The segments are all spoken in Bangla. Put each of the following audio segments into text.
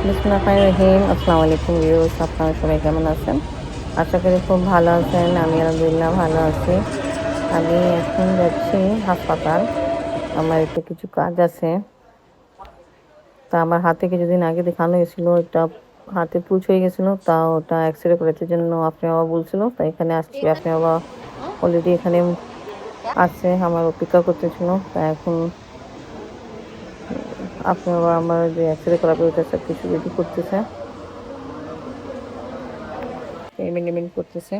বিসমিল্লাহির রহিম। আসসালামু আলাইকুম ভিউয়ার্স, আপনারা সবাই কেমন আছেন? আশা করি খুব ভালো আছেন। আমি আলহামদুলিল্লাহ ভালো আছি। আমি এখন যাচ্ছি হাসপাতাল। আমার একটু কিছু কাজ আছে। তা আমার হাতে কিছুদিন আগে দেখানো হয়েছিল, একটা হাতে পুঁজ হয়ে গেছিল, তা ওটা এক্সরে করাতে জন্য আপনি বাবা বলছিল, তাই এখানে আসছি। আপনি বাবা অলরেডি এখানে আছে, আমার অপেক্ষা করতেছিল। তা এখন আপনি বাবা আমার যে এক্সরে করাবে ওটা সব কিছু রেডি করতেছে, পেমেন্ট করতেছে।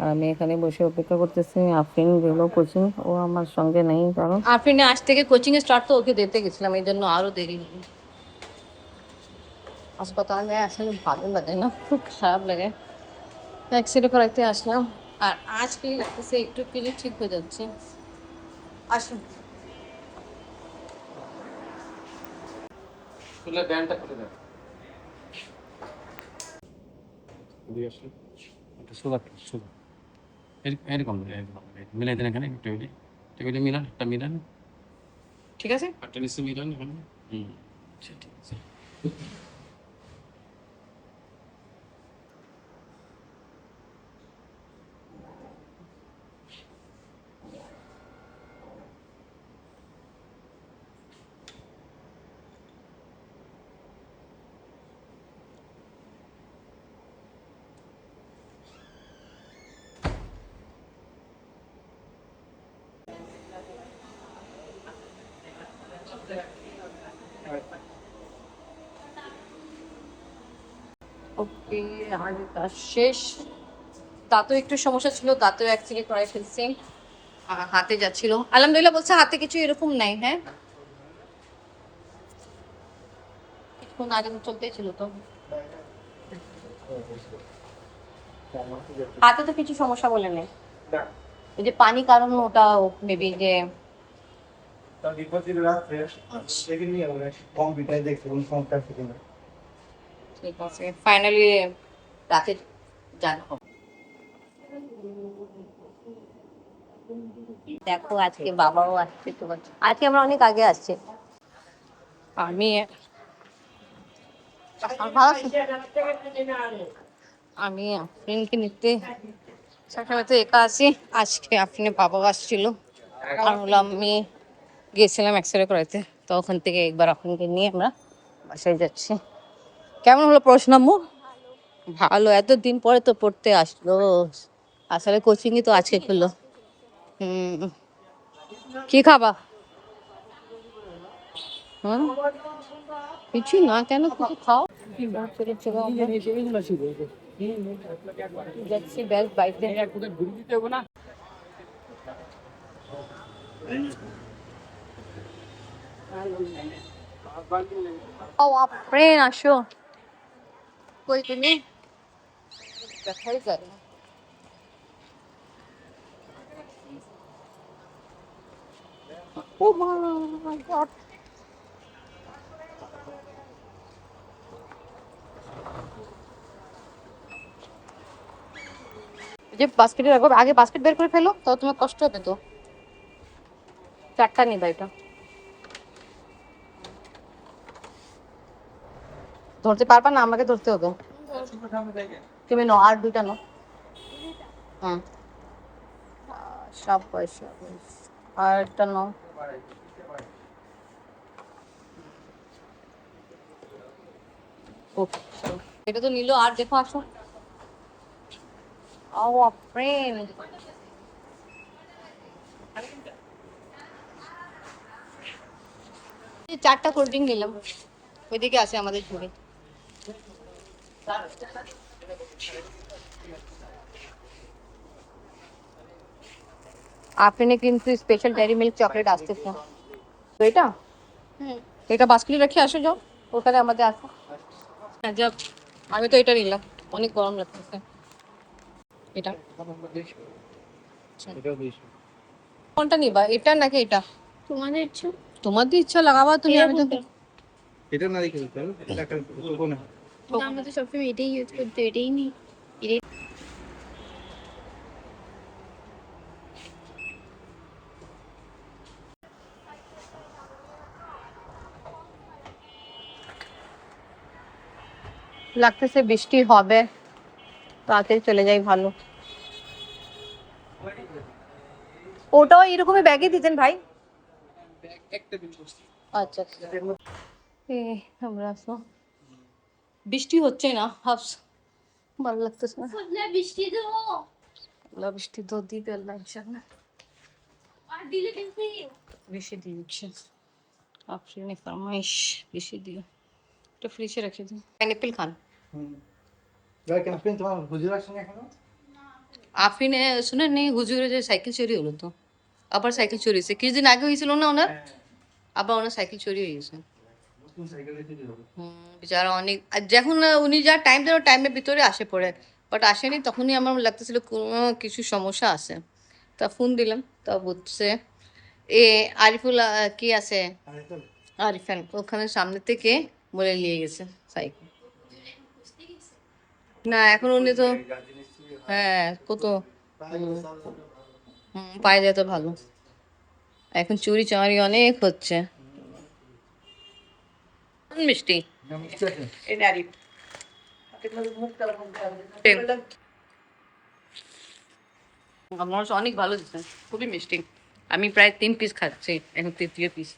আর আমি এখানে বসে অপেক্ষা করতেছি। আফরিন গেল কোচিং, ও আমার সঙ্গে নেই কারণ আফরিনে আজ থেকে কোচিং এ স্টার্ট, তো ওকে দিতে গেছিলাম, এই জন্য আরো দেরি হলো। হাসপাতালে আসলে ভালো লাগে না, খুব খারাপ লাগে। এক্সরে করাইতে আসলাম। আর আজকে লাগতেছে একটু একটু ঠিক হয়ে যাচ্ছে। আসুন। খুলে ব্যান্ডটা খুলে দেন। দিয়ে আসুন। এটা সোজা সোজা। এরকম মিলাই দেন এখানে টেবিলে। টেবিলে মিলান, একটা মিলান। ঠিক আছে। একটা নিচে মিলান এখানে। আচ্ছা, ঠিক আছে। ওকে, আমার কাজ শেষ। দাঁতও একটু সমস্যা ছিল, দাঁতও অ্যাকচুয়ালি করাই ফেলছি। হাতে যাচ্ছিল, আলহামদুলিল্লাহ বলছে হাতে কিছু এরকম নাই। হ্যাঁ, কিছুক্ষণ আগে তো চলতেই ছিল তো। হাতে তো কিছু সমস্যা বলে নেই, ওই যে পানি কারণ ওটা মেবি যে ঠিক আছে। ফাইনালি রাতে জানা হবে। দেখো আজকে বাবাও আসছে, তোমার আজকে আমরা অনেক আগে আসছি। আমি আর ভালো আছি। আমি আফরিনকে নিতে সবসময় তো একা আছি, আজকে আফরিনের বাবাও আসছিল। আর হলো আমি গিয়েছিলাম এক্সরে করাইতে, তো ওখান থেকে একবার আফরিনকে নিয়ে আমরা বাসায় যাচ্ছি। কেমন হলো পড়াশোনা আম্মু? ভালো, এতদিন পরে তো পড়তে আসলো। আসলে কোচিংই তো আজকে খুললো। হুম, কি খাবা? হুম, কিছুই না, কেন কিছু খাও। যাচ্ছি বেস্ট বাইতে। ও ফ্রেন্ড আসো, কই তুমি? দেখাই যায় না। ও মাই গড, যে বাস্কেটে রাখো, আগে বাস্কেট বের করে ফেলো, তাও তোমার কষ্ট হবে তো। চারটা নিবা এটা, ধরতে পারবা না, আমাকে ধরতে হবে। তুমি নো, আর দুইটা নো। হুম, সব পয়সা আর একটা নো। ওকে, এটা তো নিলো। আর দেখো, আসো। ও ফ্রেন্ড, চারটা কোল্ড ড্রিঙ্ক নিলাম। ওইদিকে আছে আমাদের ঝুড়ি। আপনি কিন্তু স্পেশাল ডেয়ারি মিল্ক চকলেট আসতেছে তো এটা। এটা বাস্কেটে রেখে আসো, যাও ওখানে আমাদের আসো। হ্যাঁ যাক, আমি তো এটা নিলাম, অনেক গরম লাগতেছে। এটা কোনটা নিবা, এটা নাকি এটা? তোমাদের ইচ্ছা, তোমাদের ইচ্ছা লাগাবা তুমি। আমি তো এটা না রেখে দিতে হবে, এটা একটা কোন আমরা তো সবসময় এটাই ইউজ করতে, এটাই নিই। লাগতেছে বৃষ্টি হবে, তাড়াতাড়ি চলে যাই ভালো। ওটাও এরকমই ব্যাগে দিতেন ভাই? আচ্ছা আচ্ছা। আমরা তো বৃষ্টি হচ্ছে না, ভাবছ ভালো লাগতেছে না। ফুটলে বৃষ্টি দেবো আল্লাহ বৃষ্টি তো দিবে আল্লাহ ইনশাআল্লাহ। আর দিলে কিন্তু বেশি দিচ্ছে আপনি ফরমাইশ, বেশি দিও। এটা ফ্রিজে রেখে দিন। পাইনঅ্যাপেল খান। তোমার হুজুর আসেনি এখনো? আফরিনে শুনেন নি হুজুরের যে সাইকেল চুরি হলো, তো আবার সাইকেল চুরি হয়েছে, কিছুদিন আগে হয়েছিল না ওনার, আবার ওনার সাইকেল চুরি হয়ে গেছে। বেচারা অনেক, আর যখন উনি যা টাইম দেন টাইমের ভিতরে আসে পড়ে, বাট আসেনি, তখনই আমার লাগতেছিল কোনো কিছু সমস্যা আছে। তা ফোন দিলাম, তা বলছে এ আরিফুল কি আছে আরিফান, ওখানে সামনে থেকে বলে নিয়ে গেছে সাইকেল। না এখন উনি তো হ্যাঁ কত পায়ে যায় তো ভালো, এখন চুরি চামারি অনেক হচ্ছে। মিষ্টি আমার অনেক ভালো দিচ্ছেন, খুবই মিষ্টি। আমি প্রায় 3 পিস খাচ্ছি, এখন 3য় পিস।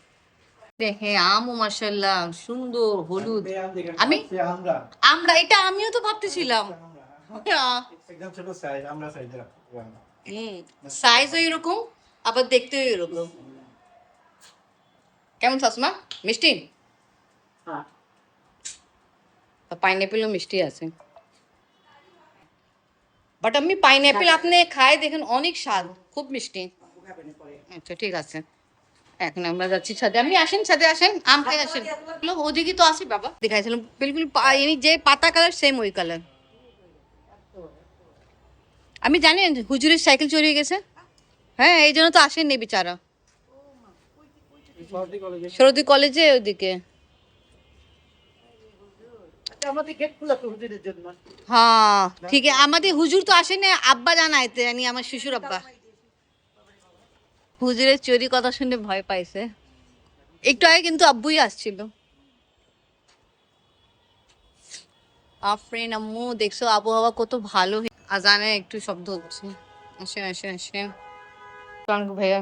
দেখে আমও মাশাআল্লাহ সুন্দর হলুদ। আমি আমরা এটা আমিও তো ভাবতেছিলাম। একদম ছোট সাইজ, আমরা সাইজ সাইজও এরকম, আবার দেখতেও এরকম। কেমন শাসমা? মিষ্টি? পাইনঅ্যাপেলও মিষ্টি আছে, বাট আমি পাইনঅ্যাপেল আপনি খায় দেখেন অনেক স্বাদ, খুব মিষ্টি। আচ্ছা ঠিক আছে, এখন আমরা যাচ্ছি ছাদে। আপনি আসেন, ছাদে আসেন, আম খাই আসেন। ওদিকে তো আসি বাবা, দেখাইছিলাম বিলকুল যে পাতা কালার সেম ওই কালার। আমি জানি হুজুরের সাইকেল চুরি হয়ে গেছে, হ্যাঁ এই জন্য তো আসেননি বেচারা। সরদি কলেজে ওইদিকে। হ্যাঁ ঠিক আছে, আমাদের হুজুর তো আসেনি, আব্বা জানাইতে জানি, আমার শ্বশুর আব্বা। হুজুরের চুরি কথা শুনে ভয় পাইছে, একটু আগে কিন্তু আব্বুই আসছিল। আফরিন আম্মু দেখছো আবহাওয়া কত ভালো, আজানে একটু শব্দ হচ্ছে। আসেন আসেন আসেন। ভাইয়া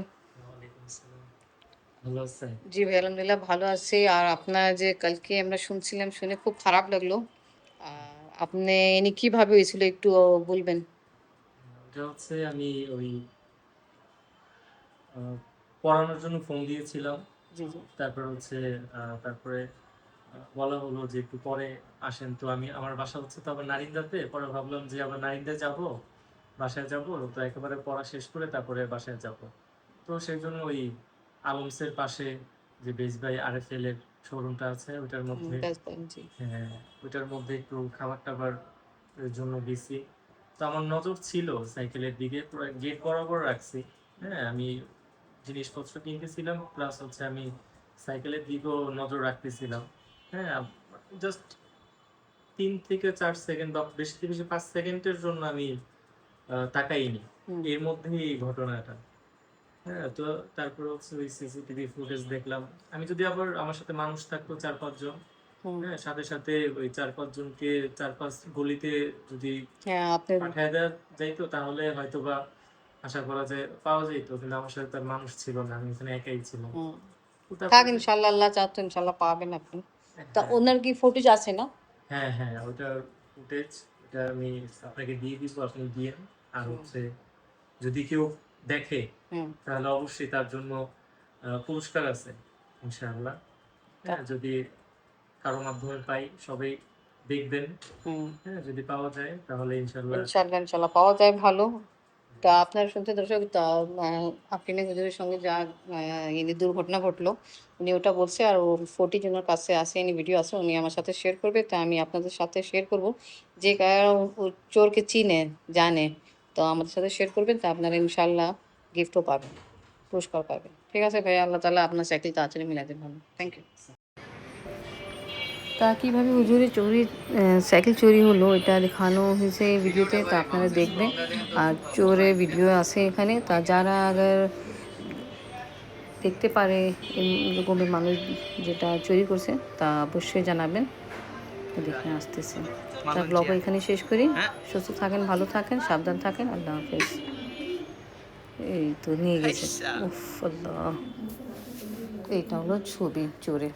ভালো আছেন? জি ভাই আলহামদুলিল্লাহ ভালো আছি। আর আপনার যে কালকে আমরা শুনছিলাম, শুনে খুব খারাপ লাগলো। আপনি এনে কিভাবে হয়েছিল একটু বলবেন? ওটা হচ্ছে আমি ওই পড়ানোর জন্য ফোন দিয়েছিলাম। জি জি। তারপর হচ্ছে তারপরে বলা হলো যে একটু পরে আসেন। তো আমি আমার বাসা হচ্ছে তো আবার নারিন্দাতে, পরে ভাবলাম যে আবার নারিন্দা যাব, বাসায় যাব, তো একেবারে পড়া শেষ করে তারপরে বাসায় যাব। তো সেই জন্য ওই আলমসের পাশে যে বেজ বাই আরএফএল এর শোরুমটা আছে ওইটার মধ্যে, জি। হ্যাঁ ওইটার মধ্যে একটু খাবার টাবার এর জন্য গেছি। তো আমার নজর ছিল সাইকেলের দিকে, পুরো গেট বরাবর রাখছি। হ্যাঁ আমি জিনিসপত্র কিনতেছিলাম, প্লাস হচ্ছে আমি সাইকেলের দিকেও নজর রাখতেছিলাম। হ্যাঁ জাস্ট 3 থেকে 4 সেকেন্ড বা বেশি থেকে বেশি 5 সেকেন্ডের জন্য আমি তাকাইনি, এর মধ্যেই এই ঘটনাটা। হ্যাঁ তো তারপর হচ্ছে ওই সিসিটিভি ফুটেজ দেখলাম। আমি যদি আবার আমার সাথে মানুষ থাকতো 4-5 জন, হ্যাঁ সাথে সাথে ওই 4-5 জনকে 4-5 গলিতে যদি হ্যাঁ আপনি পাঠায় দেওয়া যাইতো তাহলে হয়তো বা আশা করা যায় পাওয়া যেত, কিন্তু আমার সাথে তার মানুষ ছিল না, আমি এখানে একাই ছিলাম। তো থাক তারপরে ইনশাল্লাহ, আল্লাহ চাহতো ইনশাল্লাহ পাবেন আপনি। তা হ্যাঁ ওনার কি ফুটেজ আছে না? হ্যাঁ হ্যাঁ ওটার ফুটেজ ওটা আমি আপনাকে দিয়ে দিব, আপনি দিয়ে। আর হচ্ছে যদি কেউ দেখে হুম তাহলে অবশ্যই তার জন্য পুরস্কার আছে ইনশাআল্লাহ। হ্যাঁ যদি কারো মাধ্যমে পাই সবাই দেখবেন। হুম হ্যাঁ যদি পাওয়া যায় তাহলে ইনশাআল্লাহ। ইনশাল্লাহ ইনশাল্লাহ পাওয়া যায় ভালো। তা আপনার শুনতে দর্শক, তা আফরিনের হুজুরের সঙ্গে যা ইনি দুর্ঘটনা ঘটলো, উনি ওটা বলছে, আর ওর ফোর্টি জনের কাছে আছে, ইনি ভিডিও আছে, উনি আমার সাথে শেয়ার করবে, তা আমি আপনাদের সাথে শেয়ার করব। যে চোরকে চিনে জানে, তো আমাদের সাথে শেয়ার করবেন, তা আপনারা ইনশাল্লাহ গিফটও পাবেন, পুরস্কার পাবেন। ঠিক আছে ভাই, আল্লাহ তাআলা আপনার চাকরি তাড়াতাড়ি মিলাই দেন। ভালো, থ্যাংক ইউ। তা কীভাবে হুজুরের সাইকেল চুরি হলো এটা দেখানো হয়েছে এই ভিডিওতে, তা আপনারা দেখবেন। আর চোরের ভিডিও আছে এখানে, তা যারা আগার দেখতে পারে এরকমের মানুষ যেটা চুরি করছে তা অবশ্যই জানাবেন। দেখে আসতেছে। তার ব্লগ এখানে শেষ করি। সুস্থ থাকেন, ভালো থাকেন, সাবধান থাকেন। আল্লাহ হাফেজ। এই তো নিয়ে গেছে। উফ আল্লাহ, এইটা হলো ছবি চোরে।